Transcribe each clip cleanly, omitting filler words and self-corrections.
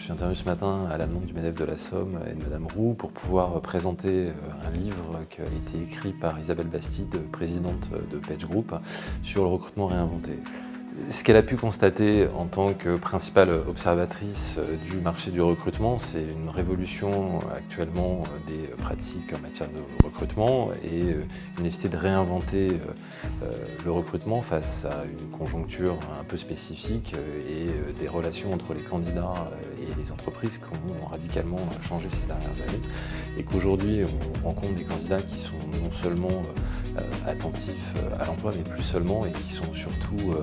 suis intervenu ce matin à la demande du MEDEF de la Somme et de Madame Roux pour pouvoir présenter un livre qui a été écrit par Isabelle Bastide, présidente de Page Group, sur le recrutement réinventé. Ce qu'elle a pu constater en tant que principale observatrice du marché du recrutement, c'est une révolution actuellement des pratiques en matière de recrutement et une nécessité de réinventer le recrutement face à une conjoncture un peu spécifique et des relations entre les candidats et les entreprises qui ont radicalement changé ces dernières années et qu'aujourd'hui on rencontre des candidats qui sont non seulement attentifs à l'emploi mais plus seulement et qui sont surtout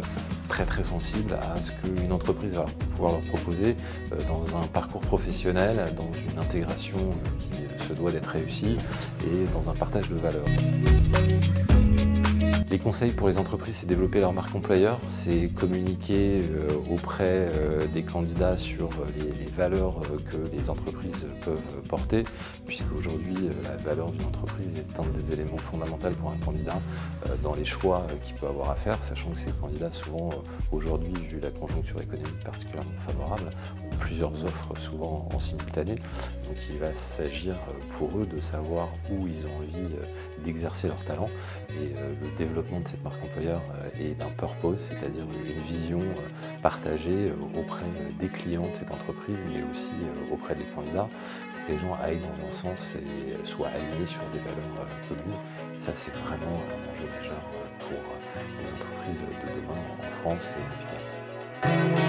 très sensibles à ce qu'une entreprise va pouvoir leur proposer dans un parcours professionnel, dans une intégration qui se doit d'être réussie et dans un partage de valeurs. Les conseils pour les entreprises, c'est développer leur marque employeur, c'est communiquer auprès des candidats sur les valeurs que les entreprises peuvent porter, puisque aujourd'hui la valeur d'une entreprise est un des éléments fondamentaux pour un candidat dans les choix qu'il peut avoir à faire, sachant que ces candidats souvent aujourd'hui, vu la conjoncture économique particulièrement favorable, ont plusieurs offres souvent en simultané. Donc il va s'agir pour eux de savoir où ils ont envie d'exercer leur talent et le développement de cette marque employeur et d'un purpose, c'est-à-dire une vision partagée auprès des clients de cette entreprise, mais aussi auprès des candidats, pour que les gens aillent dans un sens et soient alignés sur des valeurs communes. Et ça, c'est vraiment un enjeu majeur pour les entreprises de demain en France et en Picardie.